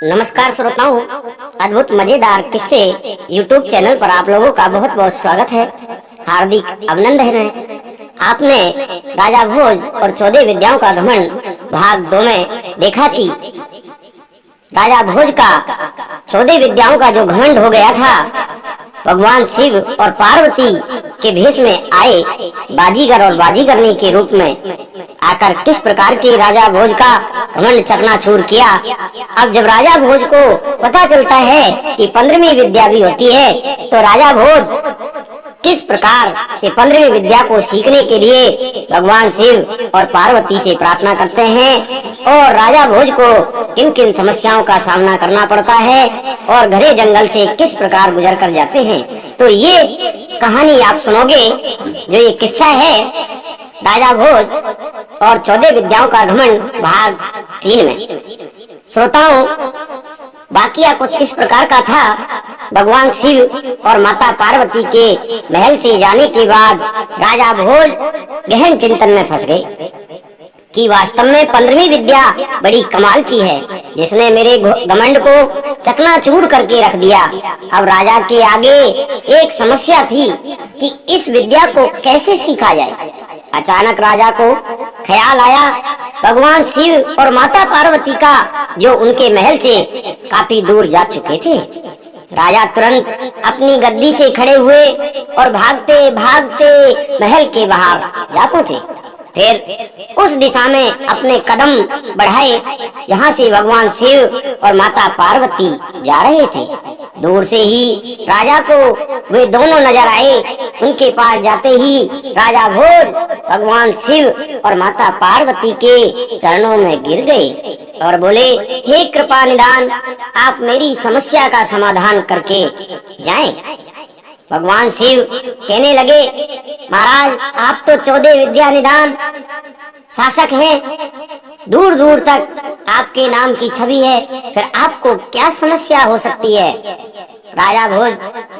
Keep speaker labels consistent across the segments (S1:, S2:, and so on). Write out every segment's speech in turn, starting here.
S1: नमस्कार श्रोताओं, अद्भुत मजेदार किस्से YouTube चैनल पर आप लोगों का बहुत बहुत स्वागत है। हार्दिक अभिनंदन है। आपने राजा भोज और 14 विद्याओं का घमंड भाग 2 में देखा कि राजा भोज का 14 विद्याओं का जो घमंड हो गया था, भगवान शिव और पार्वती के भेष में आए बाजीगर और बाजीगरनी के रूप में आकर किस प्रकार के राजा भोज का घमंड चकनाचूर किया। अब जब राजा भोज को पता चलता है कि 15वीं विद्या भी होती है, तो राजा भोज किस प्रकार से 15वीं विद्या को सीखने के लिए भगवान शिव और पार्वती से प्रार्थना करते हैं और राजा भोज को किन किन समस्याओं का सामना करना पड़ता है और घने जंगल से किस प्रकार गुजर कर जाते हैं, तो ये कहानी आप सुनोगे। जो ये किस्सा है राजा भोज और 14 विद्याओं का घमंड भाग 3 में। श्रोताओं, वाकया कुछ इस प्रकार का था। भगवान शिव और माता पार्वती के महल से जाने के बाद राजा भोज गहन चिंतन में फंस गए कि वास्तव में 15वीं विद्या बड़ी कमाल की है, जिसने मेरे घमंड को चकनाचूर करके रख दिया। अब राजा के आगे एक समस्या थी कि इस विद्या को कैसे सीखा जाए। अचानक राजा को ख्याल आया भगवान शिव और माता पार्वती का, जो उनके महल से काफी दूर जा चुके थे। राजा तुरंत अपनी गद्दी से खड़े हुए और भागते भागते महल के बाहर जा पहुंचे। फिर उस दिशा में अपने कदम बढ़ाए जहां से भगवान शिव और माता पार्वती जा रहे थे। दूर से ही राजा को वे दोनों नजर आए। उनके पास जाते ही राजा भोज भगवान शिव और माता पार्वती के चरणों में गिर गए और बोले, हे कृपा निधान, आप मेरी समस्या का समाधान करके जाएं। भगवान शिव कहने लगे, महाराज, आप तो 14 विद्या निधान शासक हैं, दूर दूर तक आपके नाम की छवि है, फिर आपको क्या समस्या हो सकती है। राजा भोज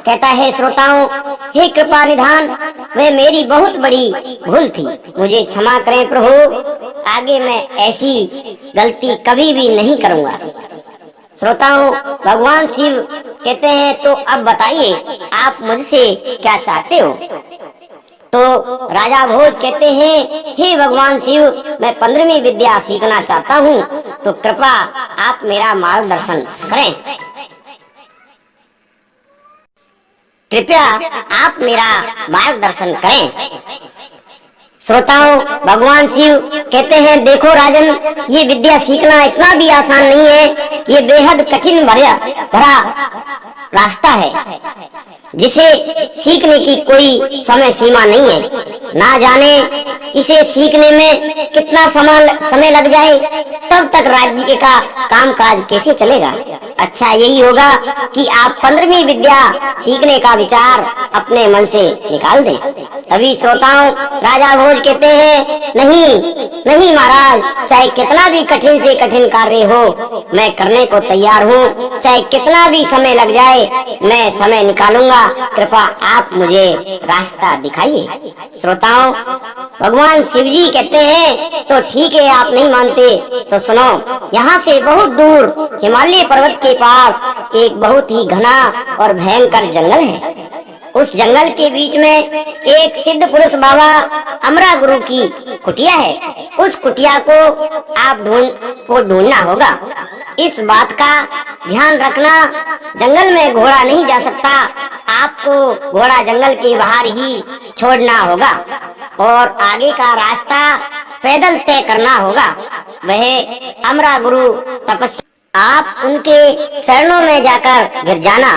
S1: कहता है, श्रोताओं, हे कृपा निधान, वह मेरी बहुत बड़ी भूल थी, मुझे क्षमा करें प्रभु, आगे मैं ऐसी गलती कभी भी नहीं करूंगा। श्रोताओं, भगवान शिव कहते हैं, तो अब बताइए आप मुझसे क्या चाहते हो। तो राजा भोज कहते हैं, हे भगवान शिव, मैं 15वीं विद्या सीखना चाहता हूँ, तो कृपा आप मेरा मार्गदर्शन करें। कृपया आप मेरा मार्गदर्शन करें। श्रोताओं, भगवान शिव कहते हैं, देखो राजन, ये विद्या सीखना इतना भी आसान नहीं है। ये बेहद कठिन भरा रास्ता है, जिसे सीखने की कोई समय सीमा नहीं है। ना जाने इसे सीखने में कितना समय लग जाए, तब तक राज्य का कामकाज कैसे चलेगा। अच्छा यही होगा कि आप 15वीं विद्या सीखने का विचार अपने मन से निकाल दें। तभी श्रोताओं, राजा भोज कहते हैं, नहीं महाराज, चाहे कितना भी कठिन से कठिन कार्य हो, मैं करने को तैयार हूँ। चाहे कितना भी समय लग जाए, मैं समय निकालूंगा। कृपा आप मुझे रास्ता दिखाइए। श्रोताओं, भगवान शिव जी कहते हैं, तो ठीक है, आप नहीं मानते तो सुनो। यहाँ से बहुत दूर हिमालय पर्वत के पास एक बहुत ही घना और भयंकर जंगल है। उस जंगल के बीच में एक सिद्ध पुरुष बाबा अमरा गुरु की कुटिया है। उस कुटिया को आप ढूंढना होगा। इस बात का ध्यान रखना, जंगल में घोड़ा नहीं जा सकता। आपको घोड़ा जंगल के बाहर ही छोड़ना होगा और आगे का रास्ता पैदल तय करना होगा। वह अमरा गुरु तपस्या, आप उनके चरणों में जाकर गिर जाना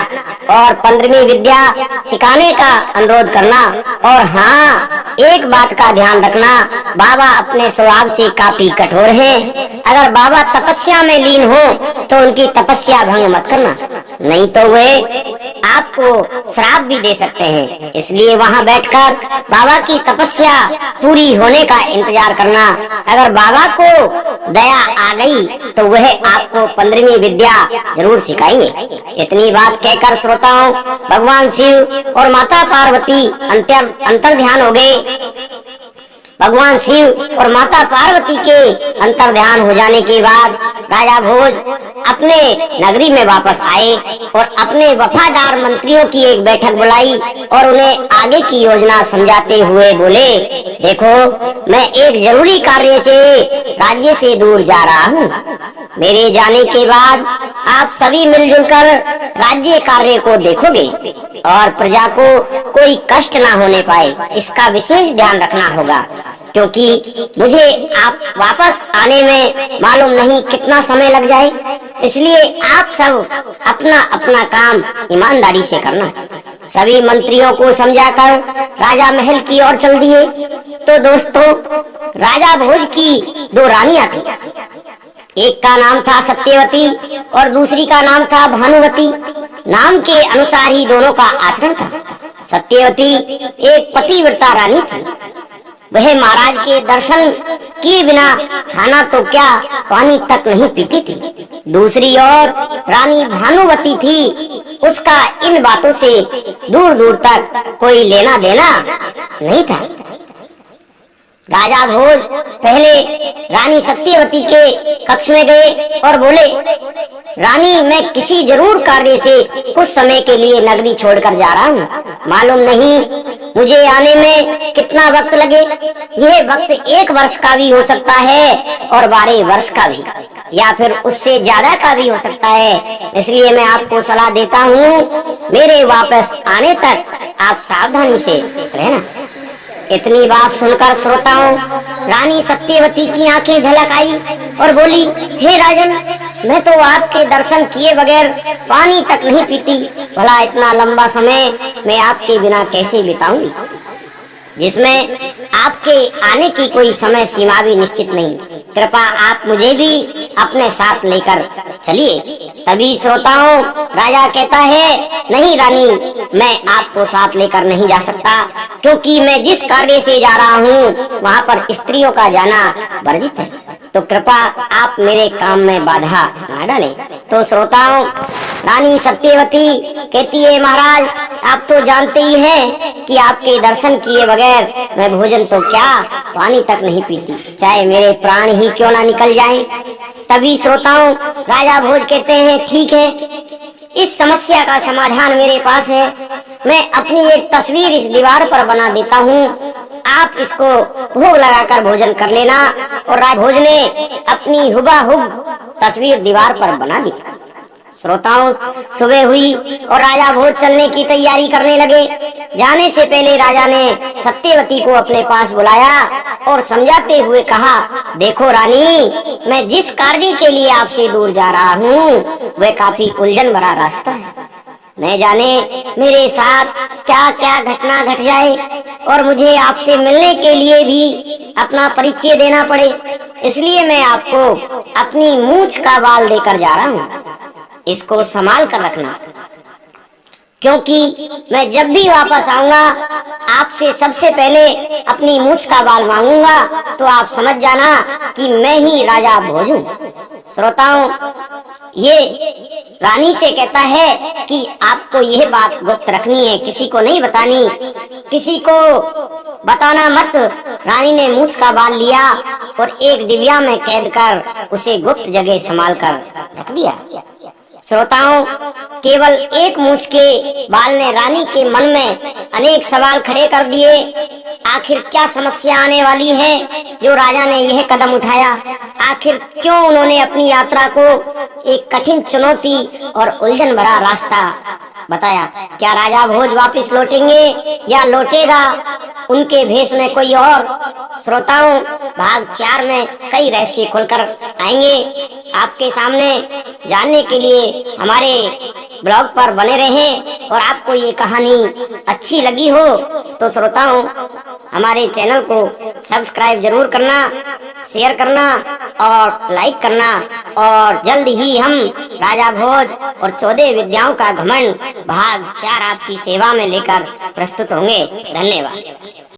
S1: और 15वीं विद्या सिखाने का अनुरोध करना। और हाँ, एक बात का ध्यान रखना, बाबा अपने स्वभाव से काफी कठोर हैं। अगर बाबा तपस्या में लीन हो तो उनकी तपस्या भंग मत करना, नहीं तो वे आपको श्राप भी दे सकते हैं। इसलिए वहाँ बैठकर बाबा की तपस्या पूरी होने का इंतजार करना। अगर बाबा को दया आ गई तो वह आपको 15वीं विद्या जरूर सिखाएंगे। इतनी बात कहकर श्रोताओं, भगवान शिव और माता पार्वती अंतर ध्यान हो गए। भगवान शिव और माता पार्वती के अंतर्ध्यान हो जाने के बाद राजा भोज अपने नगरी में वापस आए और अपने वफादार मंत्रियों की एक बैठक बुलाई और उन्हें आगे की योजना समझाते हुए बोले, देखो, मैं एक जरूरी कार्य से राज्य से दूर जा रहा हूँ। मेरे जाने के बाद आप सभी मिलजुल कर राज्य कार्य को देखोगे और प्रजा को कोई कष्ट ना होने पाए, इसका विशेष ध्यान रखना होगा, क्योंकि मुझे आप वापस आने में मालूम नहीं कितना समय लग जाए। इसलिए आप सब अपना अपना काम ईमानदारी से करना। सभी मंत्रियों को समझाकर राजा महल की ओर चल दिए। तो दोस्तों, राजा भोज की दो रानियां थी। एक का नाम था सत्यवती और दूसरी का नाम था भानुवती। नाम के अनुसार ही दोनों का आचरण था। सत्यवती एक पतिव्रता रानी थी। वह महाराज के दर्शन किए बिना खाना तो क्या, पानी तक नहीं पीती थी। दूसरी ओर रानी भानुवती थी। उसका इन बातों से दूर दूर तक कोई लेना देना नहीं था। राजा भोज पहले रानी सत्यवती के कक्ष में गए और बोले, रानी, मैं किसी जरूर कार्य से कुछ समय के लिए नगरी छोड़कर जा रहा हूँ। मालूम नहीं मुझे आने में कितना वक्त लगे। यह वक्त 1 वर्ष का भी हो सकता है और 12 वर्ष का भी, या फिर उससे ज्यादा का भी हो सकता है। इसलिए मैं आपको सलाह देता हूँ, मेरे वापस आने तक आप सावधानी से रहना। इतनी बात सुनकर श्रोताओं, रानी सत्यवती की आंखें झलक आई और बोली, हे राजन, मैं तो आपके दर्शन किए बगैर पानी तक नहीं पीती। भला इतना लंबा समय मैं आपके बिना कैसे बिताऊंगी, जिसमें आपके आने की कोई समय सीमा भी निश्चित नहीं। कृपा आप मुझे भी अपने साथ लेकर चलिए। तभी श्रोताओं, राजा कहता है, नहीं रानी, मैं आपको साथ लेकर नहीं जा सकता, क्योंकि मैं जिस कार्य से जा रहा हूँ वहाँ पर स्त्रियों का जाना वर्जित है। तो कृपा आप मेरे काम में बाधा न डालें। तो श्रोताओं, रानी सत्यवती कहती है, महाराज, आप तो जानते ही हैं कि आपके दर्शन किए बगैर मैं भोजन तो क्या, पानी तक नहीं पीती, चाहे मेरे प्राण ही क्यों ना निकल जाएं। तभी श्रोताओं, राजा भोज कहते हैं, ठीक है, इस समस्या का समाधान मेरे पास है। मैं अपनी एक तस्वीर इस दीवार पर बना देता हूँ, आप इसको भोग लगाकर भोजन कर लेना। और राजा भोज ने अपनी हुबहू तस्वीर दीवार पर बना दी। श्रोताओं, सुबह हुई और राजा भोज चलने की तैयारी करने लगे। जाने से पहले राजा ने सत्यवती को अपने पास बुलाया और समझाते हुए कहा, देखो रानी, मैं जिस कार्य के लिए आपसे दूर जा रहा हूँ वह काफी उलझन भरा रास्ता है। न जाने मेरे साथ क्या क्या घटना घट जाए और मुझे आपसे मिलने के लिए भी अपना परिचय देना पड़े। इसलिए मैं आपको अपनी मूंछ का बाल देकर जा रहा हूँ, इसको संभाल कर रखना, क्योंकि मैं जब भी वापस आऊंगा आपसे सबसे पहले अपनी मूंछ का बाल मांगूंगा। तो आप समझ जाना कि मैं ही राजा भोज हूँ। श्रोताओं, ये रानी से कहता है कि आपको यह बात गुप्त रखनी है, किसी को नहीं बतानी, किसी को बताना मत। रानी ने मूंछ का बाल लिया और एक डिबिया में कैद कर उसे गुप्त जगह संभाल कर रख दिया। श्रोताओं, केवल एक मूंछ के बाल ने रानी के मन में अनेक सवाल खड़े कर दिए। आखिर क्या समस्या आने वाली है जो राजा ने यह कदम उठाया? आखिर क्यों उन्होंने अपनी यात्रा को एक कठिन चुनौती और उलझन भरा रास्ता बताया? क्या राजा भोज वापस लौटेंगे या लौटेगा उनके भेष में कोई और? श्रोताओं, भाग 4 में कई रहस्य खुलकर आएंगे आपके सामने। जानने के लिए हमारे ब्लॉग पर बने रहें। और आपको ये कहानी अच्छी लगी हो तो श्रोताओं, हमारे चैनल को सब्सक्राइब जरूर करना, शेयर करना और लाइक करना। और जल्द ही हम राजा भोज और 14 विद्याओं का घमंड भाग 4 आपकी सेवा में लेकर प्रस्तुत होंगे। धन्यवाद।